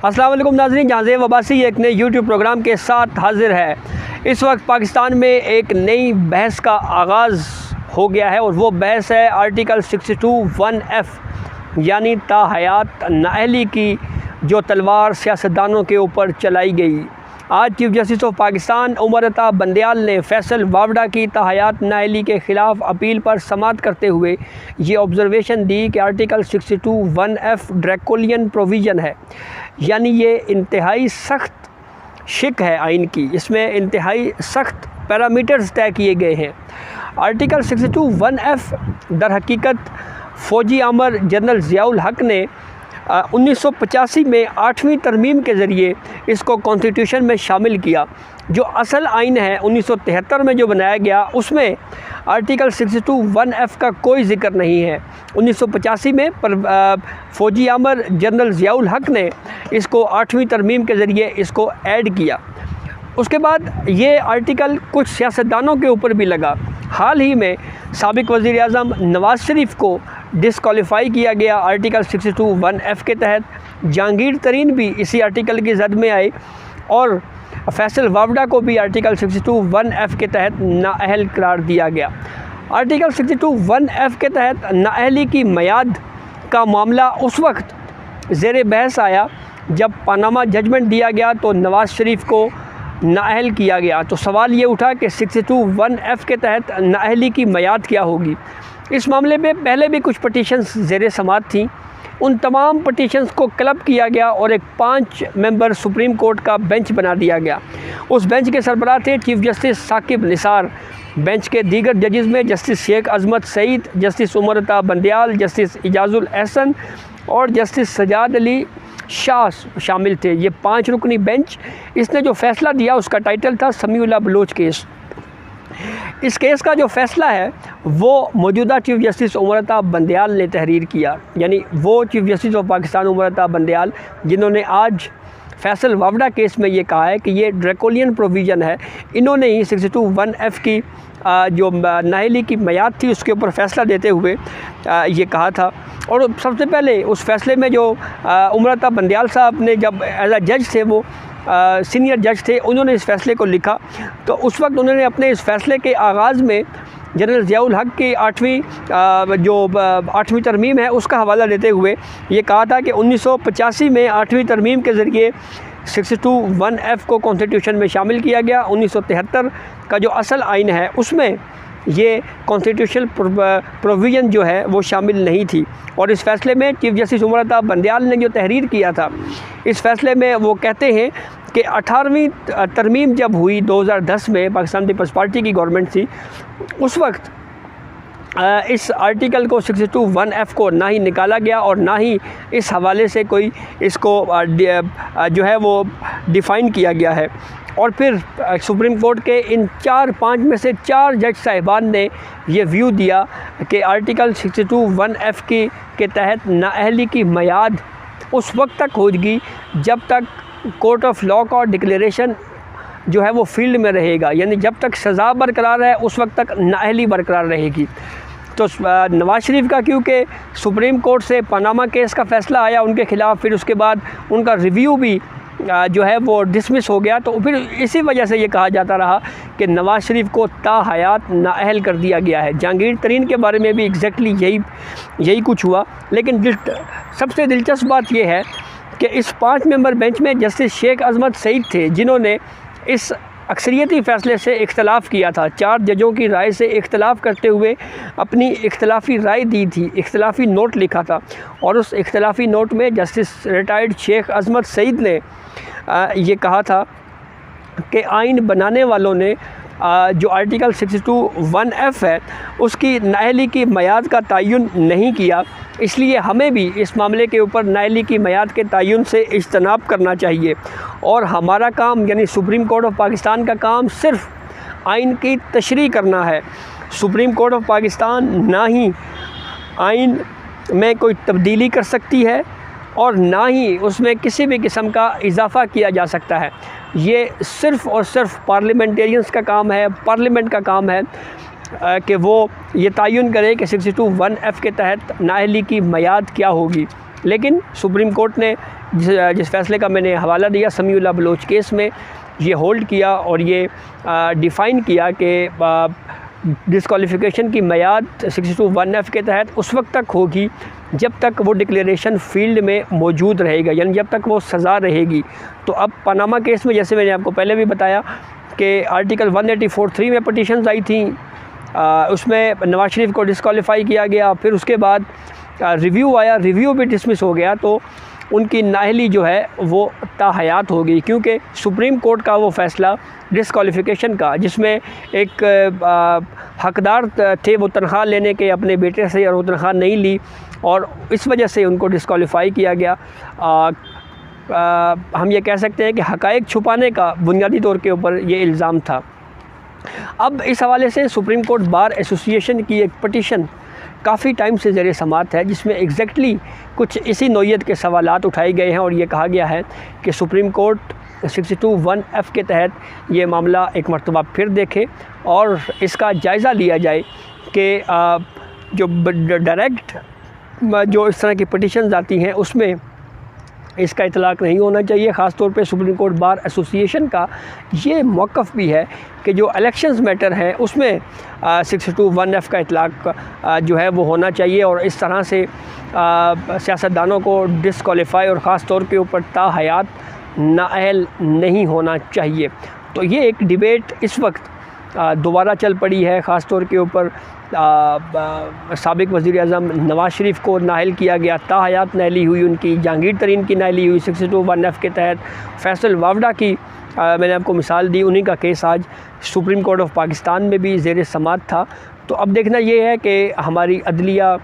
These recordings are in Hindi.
अस्सलाम वालेकुम नाज़रीन, जहाज़ेब अब्बासी एक नए यूट्यूब प्रोग्राम के साथ हाज़िर है। इस वक्त पाकिस्तान में एक नई बहस का आगाज़ हो गया है और वो बहस है आर्टिकल 62(1)(f यानी ताहयात नाअहली की जो तलवार सियासतदानों के ऊपर चलाई गई। आज chief justice of Pakistan Umar Ata Bandial ने फैसल वावडा की ताहयात नाअहली के ख़िलाफ़ अपील पर समाअत करते हुए ये ऑब्ज़रवेशन दी कि आर्टिकल 62(1)(f ड्रैकोलियन प्रोविज़न है, यानी ये इंतहाई सख्त शिक है आइन की। इसमें इंतहाई सख्त पैरामीटर्स तय किए गए हैं। आर्टिकल 62(1)(f दर हकीकत फ़ौजी आमर जनरल ज़ियाउल हक ने 1985 में 8वीं तरमीम के ज़रिए इसको कॉन्स्टिट्यूशन में शामिल किया। जो असल आइन है 1973 में जो बनाया गया, उसमें आर्टिकल 62(1)(f का कोई ज़िक्र नहीं है। 1985 में फ़ौजी आमर जनरल ज़ियाउल हक ने इसको 8वीं तरमीम के ज़रिए इसको ऐड किया। उसके बाद ये आर्टिकल कुछ सियासतदानों के ऊपर भी लगा। हाल ही में साबिक़ वज़ीर आज़म नवाज़ शरीफ को डिसक्वालीफाई किया गया आर्टिकल 62(1)(f के तहत। जहांगीर तरीन भी इसी आर्टिकल की जद में आए और फैसल वावडा को भी आर्टिकल 62(1)(f के तहत नाअहल करार दिया गया। आर्टिकल 62(1)(f के तहत नाअहली की मियाद का मामला उस वक्त ज़ेर बहस आया जब पनामा जजमेंट दिया गया तो नवाज़ शरीफ को नाअहल किया गया। तो सवाल ये उठा कि 62(1)(f के तहत नाअहली की मियाद क्या होगी। इस मामले में पहले भी कुछ पटिशन्स ज़ेर समाअत थी। उन तमाम पटिशन्स को क्लब किया गया और एक 5 मेंबर सुप्रीम कोर्ट का बेंच बना दिया गया। उस बेंच के सरबराह थे chief justice Saqib Nisar. Bench के दीगर जजेस में justice Sheikh Azmat Saeed, justice Umar Ata Bandial, justice Ijazul Ehsan और जस्टिस सजाद अली शाह शामिल थे। ये 5 रुकनी बेंच, इसने जो फ़ैसला दिया उसका टाइटल था समीउल्लाह बलोच केस। इस केस का जो फ़ैसला है वो मौजूदा चीफ जस्टिस उमर अता बंदयाल ने तहरीर किया, यानी वो chief justice of Pakistan Umar Ata Bandial जिन्होंने आज फैसल वावडा केस में ये कहा है कि ये ड्रैकोलियन प्रोविज़न है। इन्होंने ही 62(1)(f की जो नाअहली की मियाद थी उसके ऊपर फ़ैसला देते हुए ये कहा था। और सबसे पहले उस फ़ैसले में जो उमर अता बंदयाल साहब ने जब एज अ जज थे, वो सीनियर जज थे, उन्होंने इस फ़ैसले को लिखा तो उस वक्त उन्होंने अपने इस फ़ैसले के आगाज़ में जनरल ज़ियाउल हक की 8वीं तरमीम है उसका हवाला देते हुए ये कहा था कि 1985 में 8वीं तरमीम के ज़रिए 62(1)(f को कॉन्स्टिट्यूशन में शामिल किया गया। 1973 का जो असल आइन है उसमें ये कॉन्स्टिट्यूशनल प्रोविज़न जो है वो शामिल नहीं थी। और इस फ़ैसले में चीफ जस्टिस उमर अता बंदयाल ने जो तहरीर किया था, इस फ़ैसले में वो कहते हैं कि 18वीं तरमीम जब हुई 2010 में, पाकिस्तान पीपल्स पार्टी की गवर्नमेंट थी, उस वक्त इस आर्टिकल को 62(1)(f को ना ही निकाला गया और ना ही इस हवाले से कोई इसको जो है वो डिफ़ाइन किया गया है। और फिर सुप्रीम कोर्ट के इन 4-5 में से 4 जज साहिबान ने ये व्यू दिया कि आर्टिकल 62(1)(f के तहत नाअहली की मियाद उस वक्त तक होगी जब तक कोर्ट ऑफ लॉ का डिक्लेरेशन जो है वो फील्ड में रहेगा, यानी जब तक सज़ा बरकरार है उस वक्त तक नाअहली बरकरार रहेगी। तो नवाज़ शरीफ का क्योंकि सुप्रीम कोर्ट से पनामा केस का फ़ैसला आया उनके ख़िलाफ़, फिर उसके बाद उनका रिव्यू भी जो है वो डिसमिस हो गया, तो फिर इसी वजह से ये कहा जाता रहा कि नवाज़ शरीफ को ताहयात नाअहल कर दिया गया है। जहांगीर तरीन के बारे में भी एग्जैक्टली यही कुछ हुआ। लेकिन सबसे दिलचस्प बात यह है कि इस 5 मेंबर बेंच में जस्टिस शेख अजमत सईद थे जिन्होंने इस अक्सरियती फ़ैसले से इख्तलाफ किया था। 4 जजों की राय से इख्तलाफ करते हुए अपनी इख्तलाफी राय दी थी, इख्तलाफी नोट लिखा था। और उस इख्तलाफी नोट में जस्टिस रिटायर्ड शेख अजमत सईद ने ये कहा था कि आइन बनाने वालों ने जो आर्टिकल 62(1)(f है उसकी नाअहली की मियाद का तयन नहीं किया, इसलिए हमें भी इस मामले के ऊपर नाअहली की मियाद के तयन से इज्तनाब करना चाहिए। और हमारा काम यानी सुप्रीम कोर्ट ऑफ पाकिस्तान का काम सिर्फ आइन की तशरीह करना है। सुप्रीम कोर्ट ऑफ पाकिस्तान ना ही आइन में कोई तब्दीली कर सकती है और ना ही उसमें किसी भी किस्म का इजाफ़ा किया जा सकता है। ये सिर्फ़ और सिर्फ पार्लियामेंटेरियंस का काम है, पार्लियामेंट का काम है कि वो ये तयन करे कि 62(1)(f के तहत नाअहली की मियाद क्या होगी। लेकिन सुप्रीम कोर्ट ने जिस फैसले का मैंने हवाला दिया समीउल्लाह बलोच केस में, ये होल्ड किया और ये डिफ़ाइन किया कि डिस्क्वालिफ़िकेशन की मियाद 62(1)(f के तहत उस वक्त तक होगी जब तक वो डिक्लेरेशन फील्ड में मौजूद रहेगा, यानी जब तक वो सज़ा रहेगी। तो अब पनामा केस में जैसे मैंने आपको पहले भी बताया कि आर्टिकल 184(3) में पटिशन्स आई थी, उसमें नवाज शरीफ को डिस्क्वालीफाई किया गया, फिर उसके बाद रिव्यू आया, रिव्यू भी डिसमिस हो गया, तो उनकी नाअहली जो है वो ताहयात हो गई, क्योंकि सुप्रीम कोर्ट का वो फ़ैसला डिस्क्वालिफ़िकेशन का, जिसमें एक हकदार थे वो तनख्वाह लेने के अपने बेटे से, और वो तनख्वाह नहीं ली और इस वजह से उनको डिस्क्वालीफाई किया गया। हम ये कह सकते हैं कि हक़ाइक़ छुपाने का बुनियादी तौर के ऊपर ये इल्ज़ाम था। अब इस हवाले से सुप्रीम कोर्ट बार एसोसिएशन की एक पटिशन काफ़ी टाइम से ज़ेर समाअत है, जिसमें एग्जैक्टली कुछ इसी नौइयत के सवालात उठाए गए हैं और ये कहा गया है कि सुप्रीम कोर्ट 62(1)(f के तहत ये मामला एक मरतबा फिर देखे और इसका जायज़ा लिया जाए कि जो डायरेक्ट जो इस तरह की पटिशन्स आती हैं उसमें इसका इतलाक़ नहीं होना चाहिए। ख़ास तौर पे सुप्रीम कोर्ट बार एसोसिएशन का ये मौक़िफ़ भी है कि जो इलेक्शंस मैटर हैं उसमें 62(1)(f का इतलाक़ जो है वो होना चाहिए और इस तरह से सियासतदानों को डिस्क्वालीफाई और ख़ास तौर के ऊपर ताहयात नाअहल नहीं होना चाहिए। तो ये एक डिबेट इस वक्त दोबारा चल पड़ी है। ख़ास तौर के ऊपर साबिक़ वज़ीर-ए-आज़म नवाज शरीफ को नाअहल किया गया, ताहयात नाअहली हुई उनकी, जहांगीर तरीन की नाअहली हुई 62(1)(f के तहत। फैसल वावडा की मैंने आपको मिसाल दी, उन्हीं का केस आज सुप्रीम कोर्ट ऑफ पाकिस्तान में भी ज़ेर समाअत था। तो अब देखना ये है कि हमारी अदलिया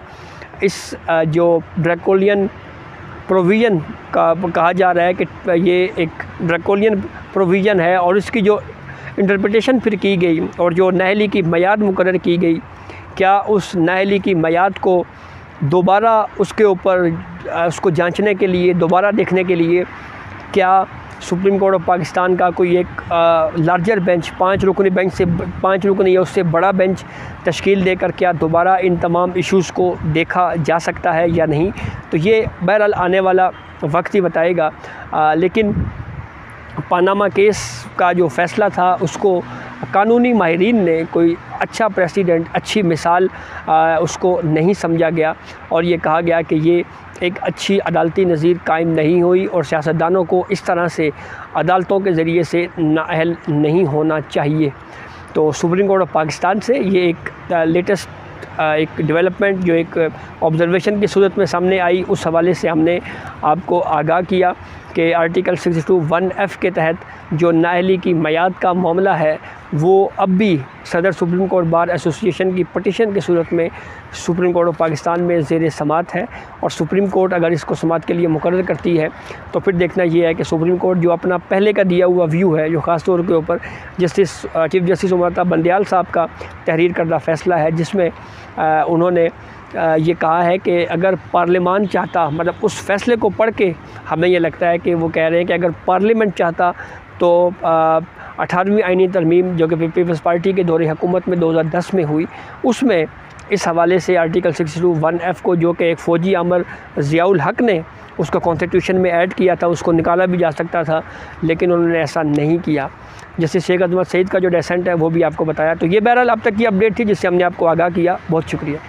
इस जो ड्रैकोलियन प्रोविज़न का कहा जा रहा है कि ये एक ड्रैकोलियन प्रोविज़न है और इसकी जो इंटरप्रिटेशन फिर की गई और जो नाअहली की मियाद मुकर्रर की गई, क्या उस नाअहली की मियाद को दोबारा उसके ऊपर उसको जांचने के लिए, दोबारा देखने के लिए क्या सुप्रीम कोर्ट ऑफ पाकिस्तान का कोई एक लार्जर बेंच, 5 रुकनी बेंच से 5 रुकनी या उससे बड़ा बेंच तश्कील देकर क्या दोबारा इन तमाम इश्यूज़ को देखा जा सकता है या नहीं। तो ये बहरहाल आने वाला वक्त ही बताएगा। लेकिन पनामा केस का जो फ़ैसला था उसको कानूनी माहिरीन ने कोई अच्छा प्रेसिडेंट, अच्छी मिसाल उसको नहीं समझा गया और ये कहा गया कि ये एक अच्छी अदालती नज़ीर कायम नहीं हुई और सियासतदानों को इस तरह से अदालतों के ज़रिए से नाअहल नहीं होना चाहिए। तो सुप्रीम कोर्ट ऑफ पाकिस्तान से ये एक लेटेस्ट एक डेवलपमेंट जो एक ऑब्ज़र्वेशन की सूरत में सामने आई, उस हवाले से हमने आपको आगाह किया कि आर्टिकल 62(1)(f के तहत जो नाअहली की मियाद का मामला है वो अब भी सदर सुप्रीम कोर्ट बार एसोसिएशन की पटिशन की सूरत में सुप्रीम कोर्ट ऑफ पाकिस्तान में ज़ेर समाअत है और सुप्रीम कोर्ट अगर इसको समाअत के लिए मुकर्रर करती है तो फिर देखना ये है कि सुप्रीम कोर्ट जो अपना पहले का दिया हुआ व्यू है, जो ख़ास तौर के ऊपर चीफ जस्टिस उमर बंदयाल साहब का तहरीर करदा फ़ैसला है, जिसमें उन्होंने ये कहा है कि अगर पार्लियामान चाहता, मतलब उस फ़ैसले को पढ़ के हमें ये लगता है कि वो कह रहे हैं कि अगर पार्लियामेंट चाहता तो 18वीं आईनी तरमीम जो कि पीपल्स पार्टी के दौरे हुकूमत में 2010 में हुई, उसमें इस हवाले से आर्टिकल 62(1)(f को, जो कि एक फ़ौजी आमर ज़ियाउल हक ने उसको कॉन्स्टिट्यूशन में ऐड किया था, उसको निकाला भी जा सकता था, लेकिन उन्होंने ऐसा नहीं किया। जैसे शेख अजमत सईद का जो डेसेंट है वो भी आपको बताया। तो ये बहरहाल अब तक की अपडेट थी जिससे हमने आपको आगाह किया। बहुत शुक्रिया।